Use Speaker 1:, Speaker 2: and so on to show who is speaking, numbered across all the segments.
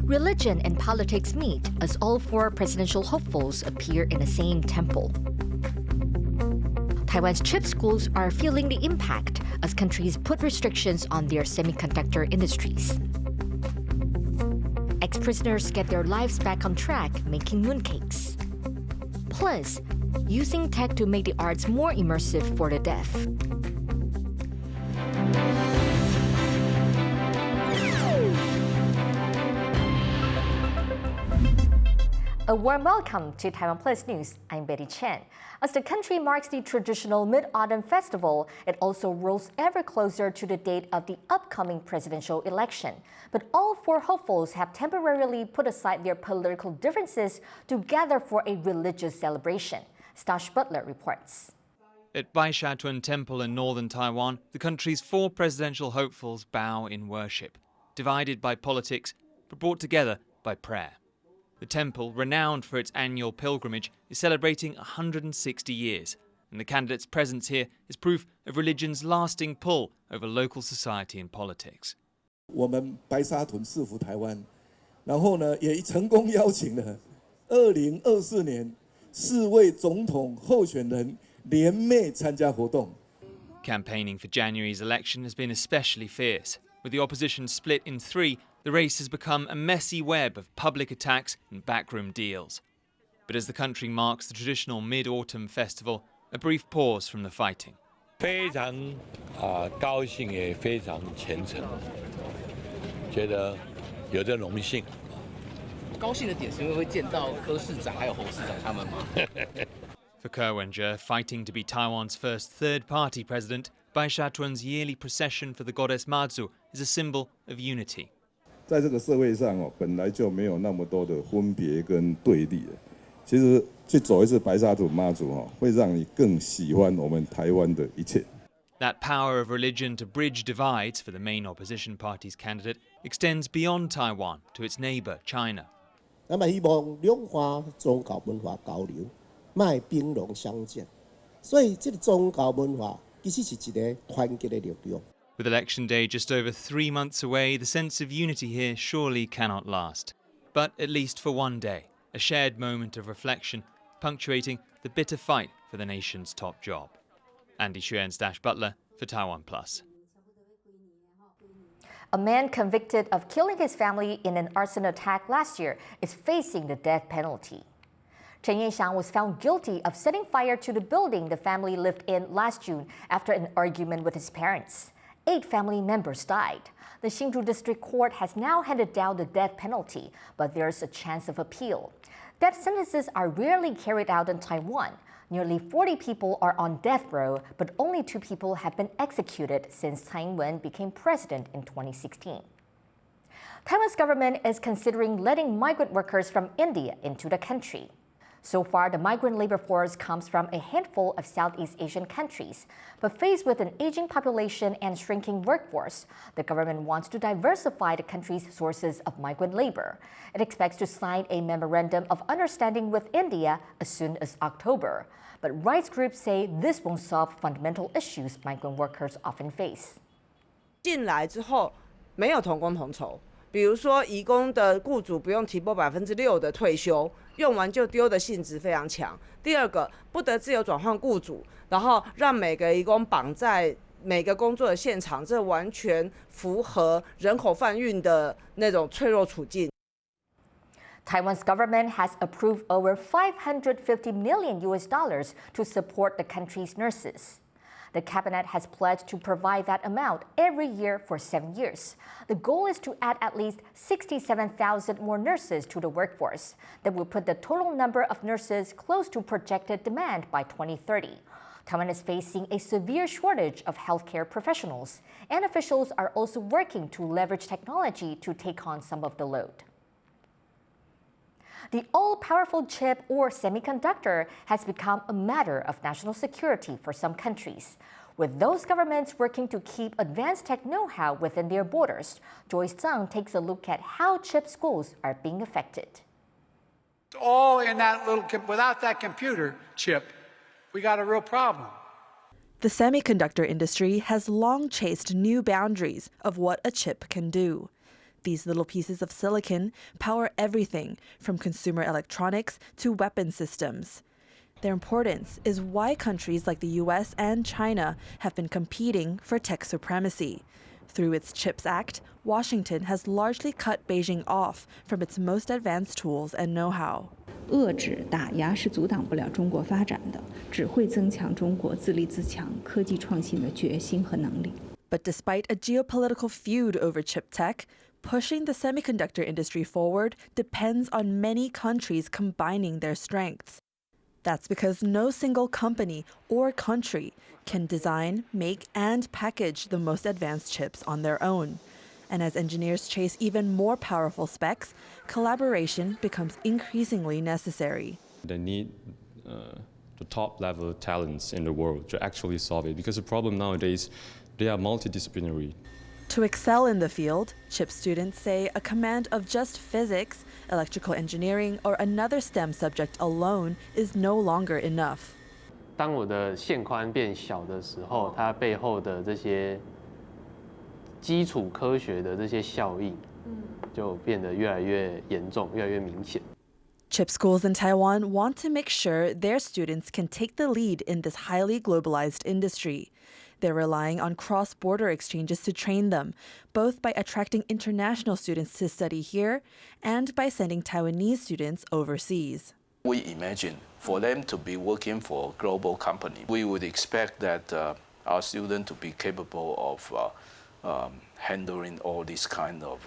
Speaker 1: Religion and politics meet as all four presidential hopefuls appear in the same temple. Taiwan's chip schools are feeling the impact as countries put restrictions on their semiconductor industries. Ex-prisoners get their lives back on track making mooncakes. Plus, using tech to make the arts more immersive for the deaf. A warm welcome to TaiwanPlus News. I'm Betty Chen. As the country marks the traditional Mid-Autumn Festival, it also rolls ever closer to the date of the upcoming presidential election. But all four hopefuls have temporarily put aside their political differences to gather for a religious celebration. Stash Butler reports.
Speaker 2: At Baishatun Temple in northern Taiwan, the country's four presidential hopefuls bow in worship, divided by politics, but brought together by prayer. The temple, renowned for its annual pilgrimage, is celebrating 160 years, and the candidate's presence here is proof of religion's lasting pull over local society and politics.
Speaker 3: 我们白沙屯市府台湾，然后呢，也成功邀请了2024年4位总统候选人联袂参加活动。
Speaker 2: Campaigning for January's election has been especially fierce. With the opposition split in three, the race has become a messy web of public attacks and backroom deals. But as the country marks the traditional Mid-Autumn Festival, a brief pause from the fighting.
Speaker 4: 非常高兴也非常虔诚，觉得有着荣幸。
Speaker 5: 高兴的点是因为会见到柯市长还有侯市长他们吗？
Speaker 2: For Kerwenjer, fighting to be Taiwan's first third-party president, Baishatun's yearly procession for the goddess Mazu is a symbol of unity.
Speaker 6: 在这个社会上本来就没有那么多的分别跟对立的。其实去走一次白沙屯妈祖会让你更喜欢我们台湾的一切。
Speaker 2: That power of religion to bridge divides for the main opposition party's candidate extends beyond Taiwan to its neighbour, China.
Speaker 7: 那么希望两化宗教文化交流，卖兵戎相见。所以这个宗教文化其实是一个团结的力量。
Speaker 2: With election day just over 3 months away, the sense of unity here surely cannot last. But at least for one day, a shared moment of reflection, punctuating the bitter fight for the nation's top job. Andy Xuan, Stash Butler for TaiwanPlus.
Speaker 1: A man convicted of killing his family in an arson attack last year is facing the death penalty. Chen was found guilty of setting fire to the building the family lived in last June after an argument with his parents. 8 family members died. The Hsinchu District Court has now handed down the death penalty, but there's a chance of appeal. Death sentences are rarely carried out in Taiwan. Nearly 40 people are on death row, but only 2 people have been executed since Tsai Ing-wen became president in 2016. Taiwan's government is considering letting migrant workers from India into the country. So far, the migrant labor force comes from a handful of Southeast Asian countries. But faced with an aging population and shrinking workforce, the government wants to diversify the country's sources of migrant labor. It expects to sign a memorandum of understanding with India as soon as October. But rights groups say this won't solve fundamental issues migrant workers often face.
Speaker 8: 进来之后没有同工同酬。 比如说，移工的雇主不用提拨6%的退休，用完就丢的性质非常强。第二个，不得自由转换雇主，然后让每个移工绑在每个工作的现场，这完全符合人口贩运的那种脆弱处境。
Speaker 1: Taiwan's government has approved over $550 million to support the country's nurses. The cabinet has pledged to provide that amount every year for 7 years. The goal is to add at least 67,000 more nurses to the workforce. That will put the total number of nurses close to projected demand by 2030. Taiwan is facing a severe shortage of healthcare professionals, and officials are also working to leverage technology to take on some of the load. The all-powerful chip or semiconductor has become a matter of national security for some countries. With those governments working to keep advanced tech know-how within their borders, Joyce Zhang takes a look at how chip schools are being affected.
Speaker 9: All in that little, without that computer chip, we got a real problem. The semiconductor industry has long chased new boundaries of what a chip can do. These little pieces of silicon power everything from consumer electronics to weapon systems. Their importance is why countries like the US and China have been competing for tech supremacy. Through its CHIPS Act, Washington has largely cut Beijing off from its most advanced tools and know-how.
Speaker 10: 遏制打压是阻挡不了中国发展的，只会增强中国自立自强、科技创新的决心和能力。
Speaker 9: But despite a geopolitical feud over chip tech, pushing the semiconductor industry forward depends on many countries combining their strengths. That's because no single company or country can design, make, and package the most advanced chips on their own. And as engineers chase even more powerful specs, collaboration becomes increasingly necessary.
Speaker 11: They need the top-level talents in the world to actually solve it, because the problem nowadays, they are multidisciplinary.
Speaker 9: To excel in the field, chip students say a command of just physics, electrical engineering, or another STEM subject alone is no longer enough.
Speaker 12: 当我的线宽变小的时候，它背后的这些基础科学的这些效应，就变得越来越严重，越来越明显。
Speaker 9: Chip schools in Taiwan want to make sure their students can take the lead in this highly globalized industry. They're relying on cross-border exchanges to train them, both by attracting international students to study here and by sending Taiwanese students overseas.
Speaker 13: We imagine for them to be working for a global company, we would expect that our students to be capable of handling all this kind of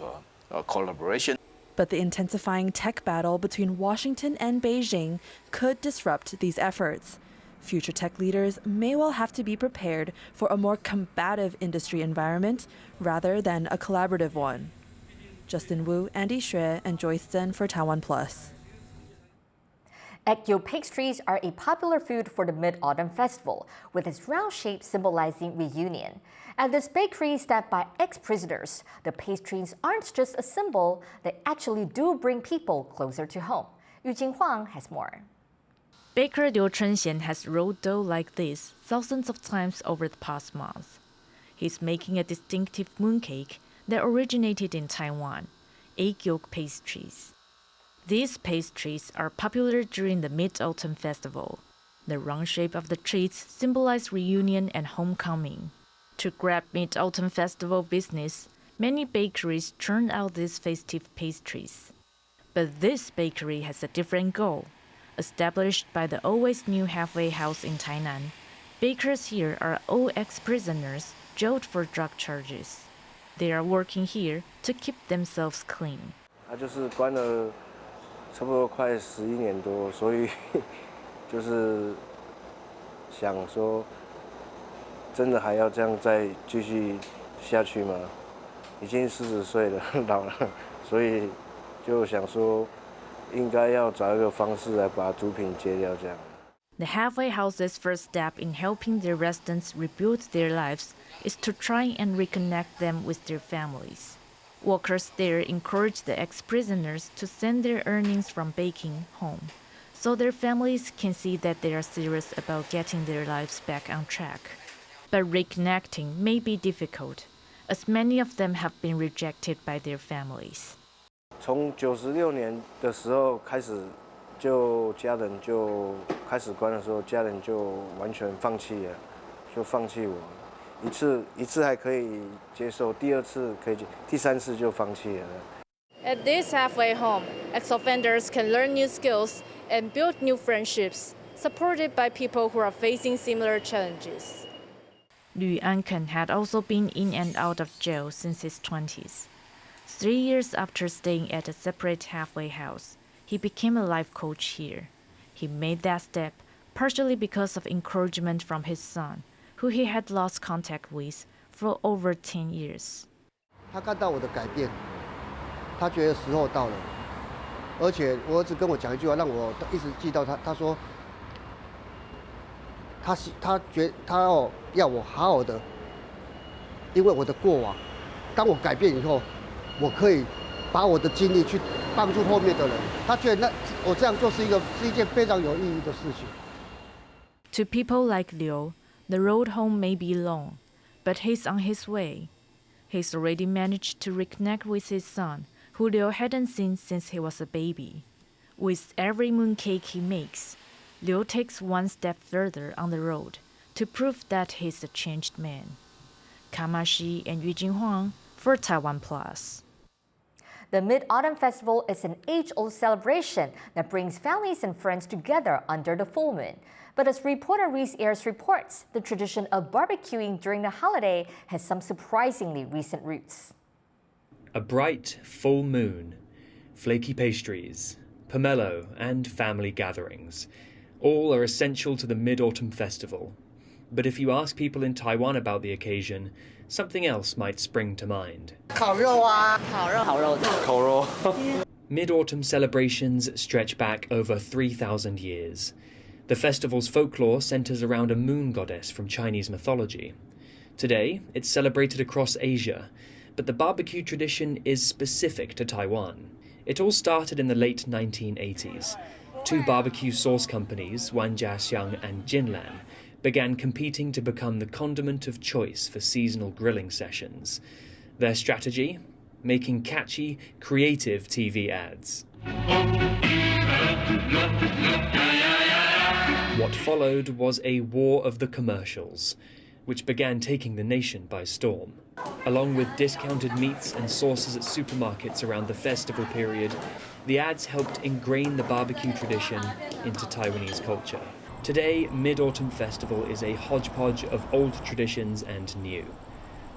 Speaker 13: collaboration.
Speaker 9: But the intensifying tech battle between Washington and Beijing could disrupt these efforts. Future tech leaders may well have to be prepared for a more combative industry environment rather than a collaborative one. Justin Wu, Andy Xue, and Joyce Zhen for TaiwanPlus.
Speaker 1: Egg yolk pastries are a popular food for the Mid-Autumn Festival, with its round shape symbolizing reunion. At this bakery staffed by ex-prisoners, the pastries aren't just a symbol, they actually do bring people closer to home. Yu Jing Huang has more.
Speaker 14: Baker Liu Chen has rolled dough like this thousands of times over the past month. He's making a distinctive mooncake that originated in Taiwan, egg yolk pastries. These pastries are popular during the Mid-Autumn Festival. The round shape of the treats symbolize reunion and homecoming. To grab Mid-Autumn Festival business, many bakeries churn out these festive pastries. But this bakery has a different goal. Established by the Always New Halfway House in Tainan, bakers here are all ex-prisoners jailed for drug charges. They are working here to keep themselves clean.
Speaker 15: 他就是关了差不多快11年多，所以就是想说，真的还要这样再继续下去吗？已经40岁了，老了，所以就想说。 应该要找一个方式来把毒品戒掉，这样。
Speaker 14: The halfway house's first step in helping their residents rebuild their lives is to try and reconnect them with their families. Workers there encourage the ex-prisoners to send their earnings from baking home, so their families can see that they are serious about getting their lives back on track. But reconnecting may be difficult, as many of them have been rejected by their families.
Speaker 15: 从96年的时候开始，就家人就开始关的时候，家人就完全放弃了，就放弃我。一次还可以接受，第二次可以，第三次就放弃了。
Speaker 16: At this halfway home, ex-offenders can learn new skills and build new friendships, supported by people who are facing similar challenges.
Speaker 14: Lü Anken had also been in and out of jail since his 20s. 3 years after staying at a separate halfway house, he became a life coach here. He made that step partially because of encouragement from his son, who he had lost contact with for over 10 years.
Speaker 17: 他看到我的改变，他觉得时候到了，而且我儿子跟我讲一句话，让我一直记到他。他说，他要我好好的，因为我的过往，当我改变以后。 我可以把我的精力去帮助后面的人，他觉得我这样做是一件非常有意义的事情。
Speaker 14: To people like Liu, The road home may be long, but he's on his way. He's already managed to reconnect with his son, who Liu hadn't seen since he was a baby. With every mooncake he makes, Liu takes one step further on the road to prove that he's a changed man. Kamashi and Yu Jinhuang for TaiwanPlus.
Speaker 1: The Mid-Autumn Festival is an age-old celebration that brings families and friends together under the full moon. But as reporter Reese Ayers reports, the tradition of barbecuing during the holiday has some surprisingly recent roots.
Speaker 18: A bright full moon, flaky pastries, pomelo, and family gatherings. All are essential to the Mid-Autumn Festival. But if you ask people in Taiwan about the occasion, something else might spring to mind. Mid-Autumn celebrations stretch back over 3,000 years. The festival's folklore centers around a moon goddess from Chinese mythology. Today, it's celebrated across Asia, but the barbecue tradition is specific to Taiwan. It all started in the late 1980s. Two barbecue sauce companies, Wanjiaxiang and Jinlan, began competing to become the condiment of choice for seasonal grilling sessions. Their strategy? Making catchy, creative TV ads. What followed was a war of the commercials, which began taking the nation by storm. Along with discounted meats and sauces at supermarkets around the festival period, the ads helped ingrain the barbecue tradition into Taiwanese culture. Today, Mid-Autumn Festival is a hodgepodge of old traditions and new.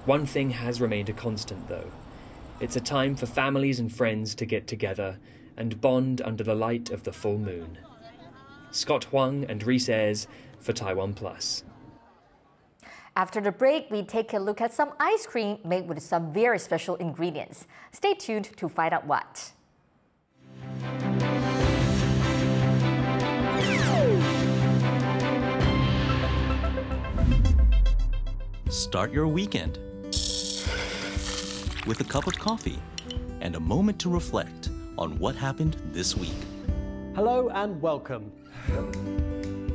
Speaker 18: One thing has remained a constant, though. It's a time for families and friends to get together and bond under the light of the full moon. Scott Huang and Reese Ayers for TaiwanPlus.
Speaker 1: After the break, we take a look at some ice cream made with some very special ingredients. Stay tuned to find out what.
Speaker 19: Start your weekend with a cup of coffee and a moment to reflect on what happened this week.
Speaker 20: Hello and welcome.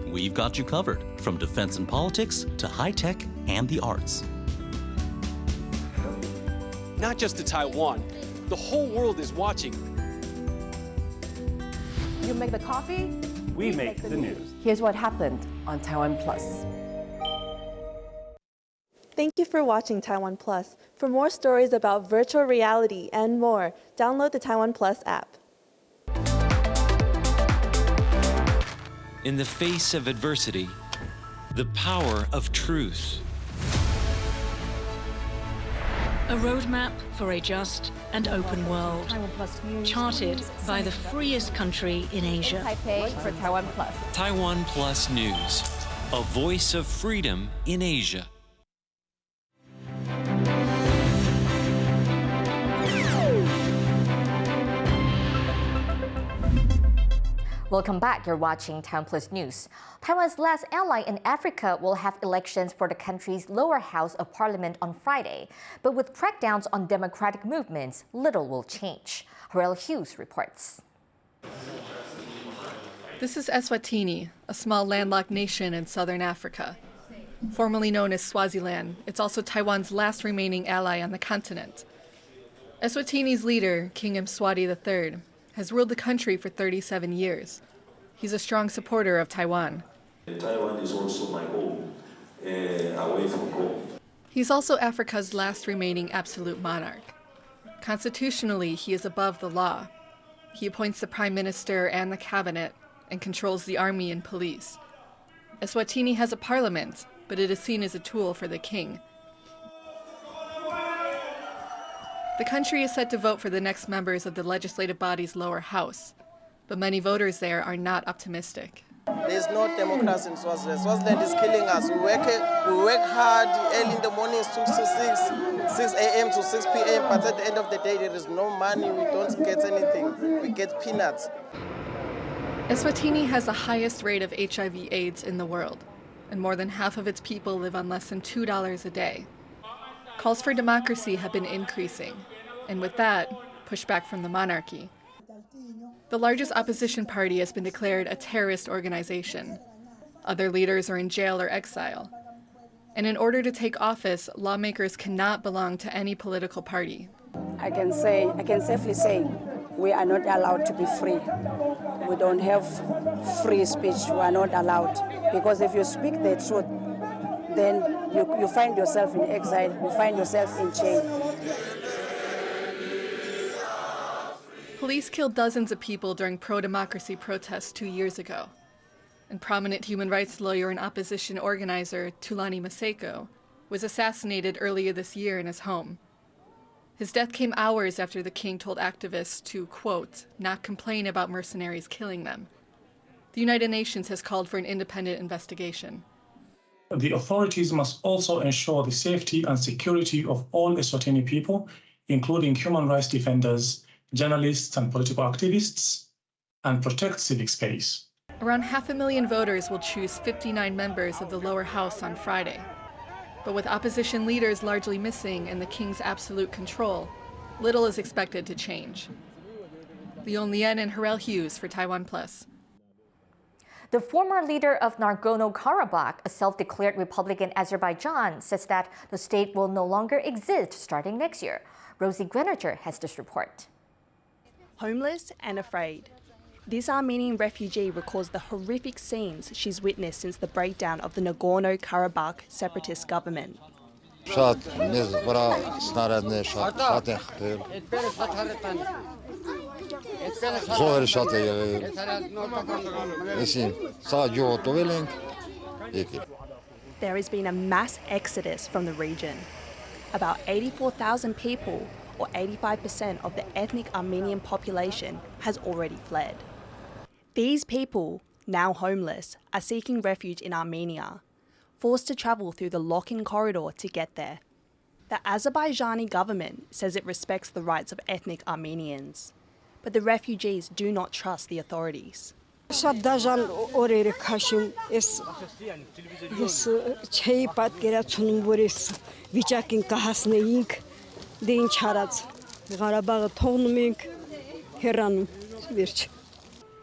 Speaker 19: We've got you covered, from defense and politics to high-tech and the arts.
Speaker 21: Not just to Taiwan, the whole world is watching.
Speaker 22: You make the coffee,
Speaker 20: we make the news.
Speaker 22: Here's what happened on TaiwanPlus.
Speaker 9: Thank you for watching TaiwanPlus. For more stories about virtual reality and more, download the TaiwanPlus app.
Speaker 23: In the face of adversity, the power of truth.
Speaker 24: A roadmap for a just and open world, charted by the freest country in Asia.
Speaker 22: Taipei for TaiwanPlus.
Speaker 23: TaiwanPlus News, a voice of freedom in Asia.
Speaker 1: Welcome back. You're watching TaiwanPlus News. Taiwan's last ally in Africa will have elections for the country's lower house of parliament on Friday. But with crackdowns on democratic movements, little will change. Harel Hughes reports.
Speaker 25: This is Eswatini, a small landlocked nation in southern Africa. Formerly known as Swaziland, it's also Taiwan's last remaining ally on the continent. Eswatini's leader, King Mswati III, has ruled the country for 37 years. He's a strong supporter of Taiwan.
Speaker 26: Taiwan is also my home, away from home.
Speaker 25: He's also Africa's last remaining absolute monarch. Constitutionally, he is above the law. He appoints the prime minister and the cabinet and controls the army and police. Eswatini has a parliament, but it is seen as a tool for the king. The country is set to vote for the next members of the legislative body's lower house, but many voters there are not optimistic.
Speaker 27: There's no democracy in Swaziland. Swaziland is killing us. We work hard early in the mornings, 6 a.m. to 6 p.m., but at the end of the day, there is no money. We don't get anything. We get peanuts.
Speaker 25: Eswatini has the highest rate of HIV/AIDS in the world, and more than half of its people live on less than $2 a day. Calls for democracy have been increasing, and with that, pushback from the monarchy. The largest opposition party has been declared a terrorist organization. Other leaders are in jail or exile. And in order to take office, lawmakers cannot belong to any political party.
Speaker 2: I can safely say we are not allowed to be free. We don't have free speech. We are not allowed. Because if you speak the truth, then you find yourself in exile, you find yourself in jail.
Speaker 25: Police killed dozens of people during pro-democracy protests 2 years ago. And prominent human rights lawyer and opposition organizer Thulani Maseko was assassinated earlier this year in his home. His death came hours after the king told activists to, quote, not complain about mercenaries killing them. The United Nations has called for an independent investigation.
Speaker 3: The authorities must also ensure the safety and security of all Eswatini people, including human rights defenders, journalists and political activists, and protect civic space.
Speaker 25: Around 500,000 voters will choose 59 members of the lower house on Friday. But with opposition leaders largely missing and the king's absolute control, little is expected to change. Leon Lien and Harel Hughes for TaiwanPlus.
Speaker 1: The former leader of Nagorno-Karabakh, a self-declared republic in Azerbaijan, says that the state will no longer exist starting next year. Rosie Greninger has this report.
Speaker 4: Homeless and afraid. This Armenian refugee recalls the horrific scenes she's witnessed since the breakdown of the Nagorno-Karabakh separatist government. There has been a mass exodus from the region. About 84,000 people, or 85% of the ethnic Armenian population, has already fled. These people, now homeless, are seeking refuge in Armenia, forced to travel through the lock-in corridor to get there. The Azerbaijani government says it respects the rights of ethnic Armenians, but the refugees do not trust the authorities.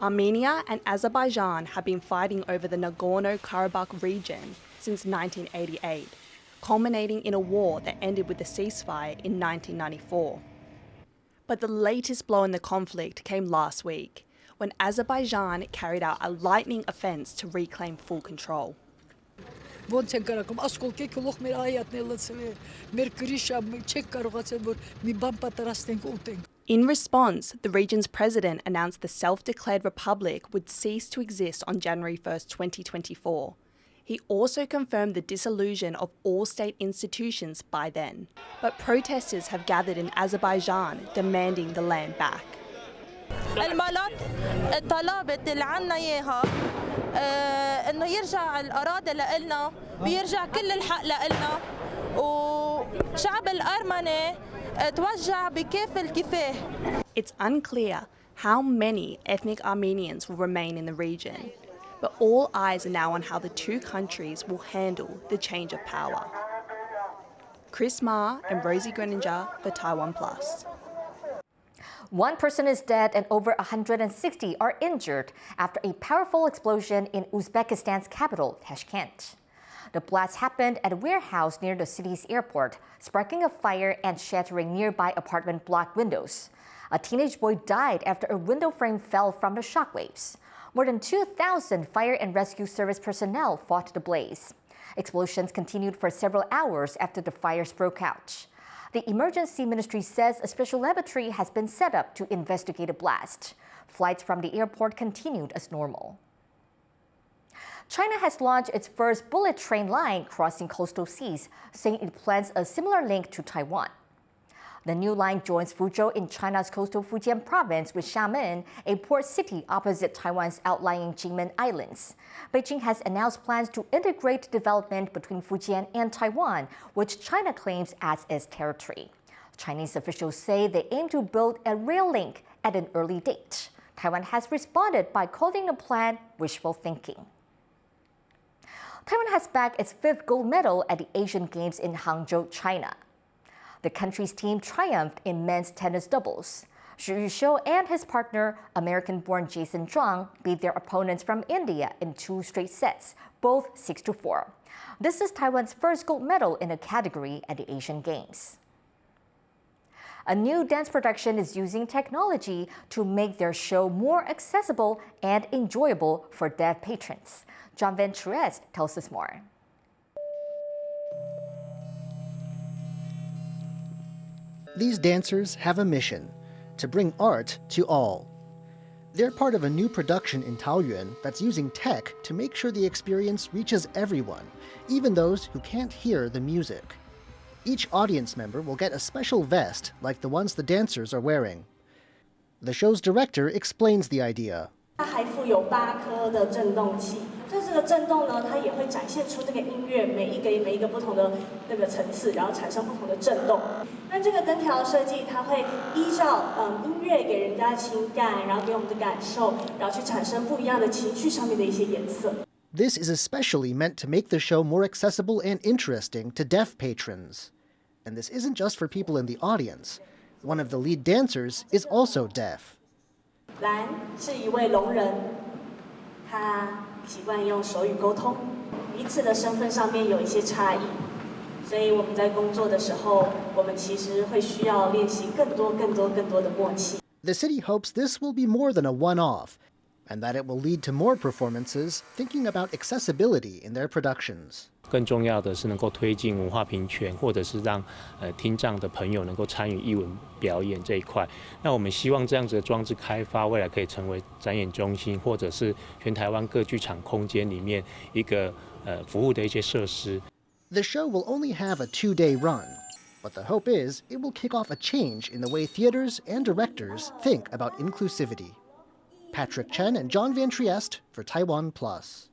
Speaker 4: Armenia and Azerbaijan have been fighting over the Nagorno-Karabakh region since 1988, culminating in a war that ended with a ceasefire in 1994. But the latest blow in the conflict came last week, when Azerbaijan carried out a lightning offence to reclaim full control. In response, the region's president announced the self-declared republic would cease to exist on January 1st, 2024. He also confirmed the dissolution of all state institutions by then. But protesters have gathered in Azerbaijan demanding the land back.
Speaker 5: المالات الطلبات اللي عنا اياها انه يرجع الاراضي لنا بيرجع كل الحق لنا وشعب الارمني توجع بكافة الكفاح.
Speaker 4: It's unclear how many ethnic Armenians will remain in the region, but all eyes are now on how the two countries will handle the change of power. Chris Ma and Rosie Greninger for TaiwanPlus.
Speaker 1: One person is dead and over 160 are injured after a powerful explosion in Uzbekistan's capital, Tashkent. The blast happened at a warehouse near the city's airport, sparking a fire and shattering nearby apartment block windows. A teenage boy died after a window frame fell from the shockwaves. More than 2,000 fire and rescue service personnel fought the blaze. Explosions continued for several hours after the fires broke out. The emergency ministry says a special laboratory has been set up to investigate the blast. Flights from the airport continued as normal. China has launched its first bullet train line crossing coastal seas, saying it plans a similar link to Taiwan. The new line joins Fuzhou in China's coastal Fujian province with Xiamen, a port city opposite Taiwan's outlying Jinmen Islands. Beijing has announced plans to integrate development between Fujian and Taiwan, which China claims as its territory. Chinese officials say they aim to build a rail link at an early date. Taiwan has responded by calling the plan wishful thinking. Taiwan has bagged its 5th gold medal at the Asian Games in Hangzhou, China. The country's team triumphed in men's tennis doubles. Xu Yuxiu and his partner, American-born Jason Zhuang, beat their opponents from India in 2 straight sets, both 6-4. This is Taiwan's first gold medal in a category at the Asian Games. A new dance production is using technology to make their show more accessible and enjoyable for deaf patrons. John Van Trieste tells us more.
Speaker 6: These dancers have a mission: to bring art to all. They're part of a new production in Taoyuan that's using tech to make sure the experience reaches everyone, even those who can't hear the music. Each audience member will get a special vest like the ones the dancers are wearing. The show's director explains the idea.
Speaker 7: 它还附有8颗的振动器，所以这个振动呢，它也会展现出这个音乐每一个不同的那个层次，然后产生不同的振动。那这个灯条设计，它会依照音乐给人家的情感，然后给我们的感受，然后去产生不一样的情绪上面的一些颜色。
Speaker 6: This is especially meant to make the show more accessible and interesting to deaf patrons. And this isn't just for people in the audience. One of the lead dancers is also deaf.
Speaker 7: 蓝是一位聋人，他习惯用手语沟通，彼此的身份上面有一些差异，所以我们在工作的时候，我们其实会需要练习更多的默契。
Speaker 6: The city hopes this will be more than a one-off, and that it will lead to more performances thinking about accessibility in their productions.
Speaker 8: 更重要的是能够推进文化平权，或者是让听障的朋友能够参与艺文表演这一块。那我们希望这样子的装置开发，未来可以成为展演中心，或者是全台湾各剧场空间里面一个服务的一些设施。
Speaker 6: The show will only have a 2-day run, but the hope is it will kick off a change in the way theaters and directors think about inclusivity. Patrick Chen and John Van Trieste for TaiwanPlus.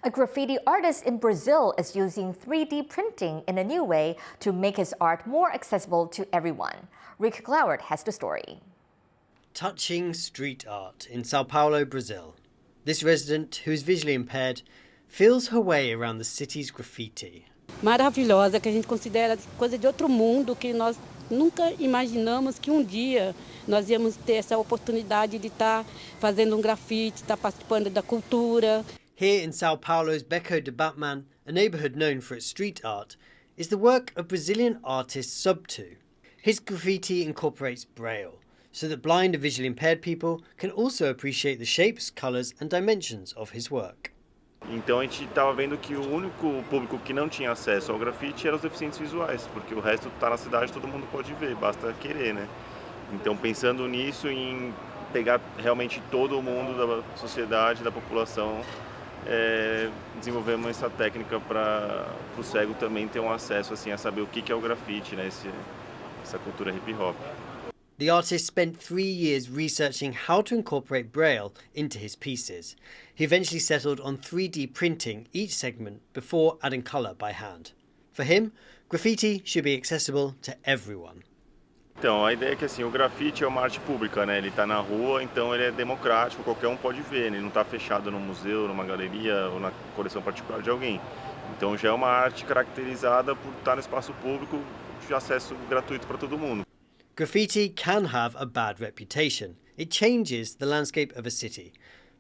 Speaker 1: A graffiti artist in Brazil is using 3D printing in a new way to make his art more accessible to everyone. Rick Glauert has the story.
Speaker 10: Touching street art in Sao Paulo, Brazil. This resident, who is visually impaired, feels her way around the city's graffiti.
Speaker 11: Maravilhosa, que a gente considera coisa de outro mundo, que nós nunca imaginamos que dia nós íamos ter essa oportunidade de estar fazendo grafite, estar participando da cultura.
Speaker 10: Here in Sao Paulo's Beco de Batman, a neighbourhood known for its street art, is the work of Brazilian artist Subtu. His graffiti incorporates Braille, so that blind and visually impaired people can also appreciate the shapes, colours and dimensions of his work.
Speaker 12: Então a gente estava vendo que o único público que não tinha acesso ao grafite eram os deficientes visuais, porque o resto está na cidade, todo mundo pode ver, basta querer, né? Então pensando nisso, em pegar realmente todo mundo da sociedade, da população, desenvolvemos essa técnica para o cego também ter acesso assim a saber o que é o grafite, né? Essa cultura hip hop.
Speaker 10: The artist spent 3 years researching how to incorporate Braille into his pieces. He eventually settled on 3D printing each segment before adding colour by hand. For him, graffiti should be accessible to everyone.
Speaker 12: Então, a ideia é que assim, o grafite é uma arte pública, né? Ele está na rua, então ele é democrático, qualquer um pode ver, né? Ele não está fechado num museu, numa galeria ou na coleção particular de alguém. Então já é uma arte caracterizada por estar no espaço público de acesso gratuito para todo mundo.
Speaker 10: Graffiti can have a bad reputation. It changes the landscape of a city.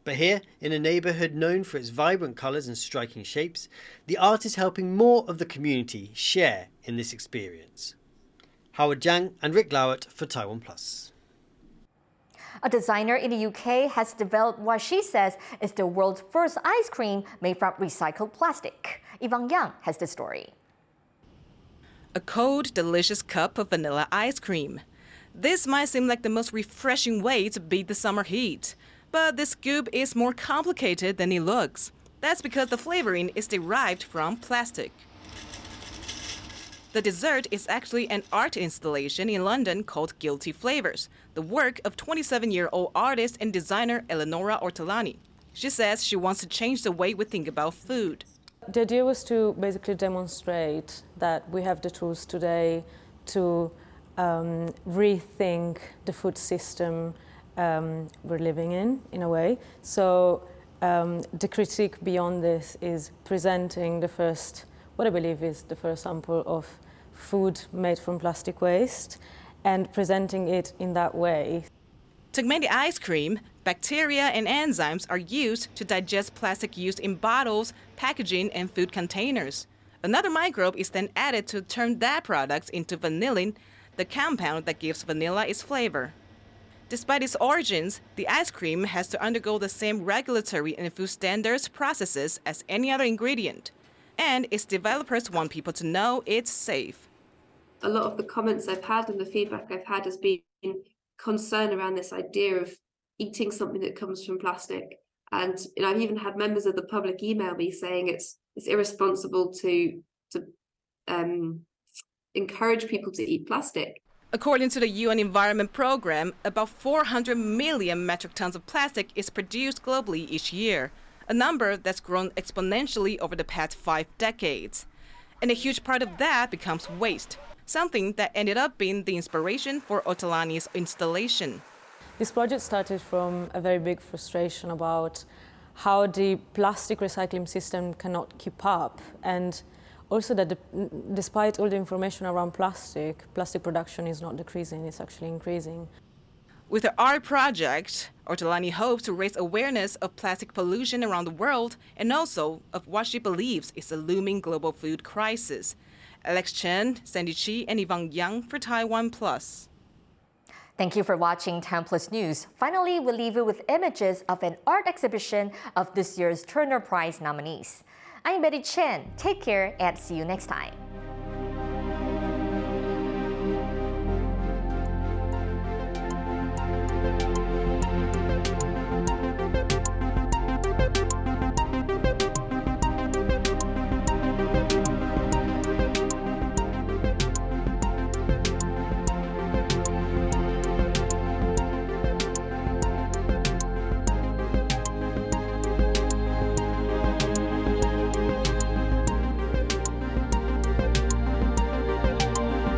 Speaker 10: But here, in a neighbourhood known for its vibrant colours and striking shapes, the art is helping more of the community share in this experience. Howard Jiang and Rick Glauert for TaiwanPlus.
Speaker 1: A designer in the UK has developed what she says is the world's first ice cream made from recycled plastic. Yvonne Yang has the story.
Speaker 13: A cold, delicious cup of vanilla ice cream. This might seem like the most refreshing way to beat the summer heat, but this scoop is more complicated than it looks. That's because the flavoring is derived from plastic. The dessert is actually an art installation in London called Guilty Flavors, the work of 27-year-old artist and designer Eleonora Ortolani. She says she wants to change the way we think about food.
Speaker 28: The idea was to basically demonstrate that we have the tools today to rethink the food system we're living in a way. So the critique beyond this is presenting the first, what I believe is the first sample of food made from plastic waste, and presenting it in that way.
Speaker 13: To make the ice cream, bacteria and enzymes are used to digest plastic used in bottles, packaging, and food containers. Another microbe is then added to turn that product into vanillin, the compound that gives vanilla its flavor. Despite its origins, the ice cream has to undergo the same regulatory and food standards processes as any other ingredient, and its developers want people to know it's safe.
Speaker 14: A lot of the comments I've had and the feedback I've had has been concern around this idea of eating something that comes from plastic. And I've even had members of the public email me saying it's irresponsible to encourage people to eat plastic.
Speaker 13: According to the UN Environment Programme, about 400 million metric tons of plastic is produced globally each year, a number that's grown exponentially over the past 5 decades. And a huge part of that becomes waste, something that ended up being the inspiration for Ottolani's installation.
Speaker 28: This project started from a very big frustration about how the plastic recycling system cannot keep up, and also that despite all the information around plastic production is not decreasing, it's actually increasing.
Speaker 13: With her art project, Ottolani hopes to raise awareness of plastic pollution around the world and also of what she believes is a looming global food crisis. Alex Chen, Sandy Chi, and Yvonne Yang for TaiwanPlus.
Speaker 1: Thank you for watching TaiwanPlus News. Finally, we'll leave you with images of an art exhibition of this year's Turner Prize nominees. I'm Betty Chen. Take care and see you next time.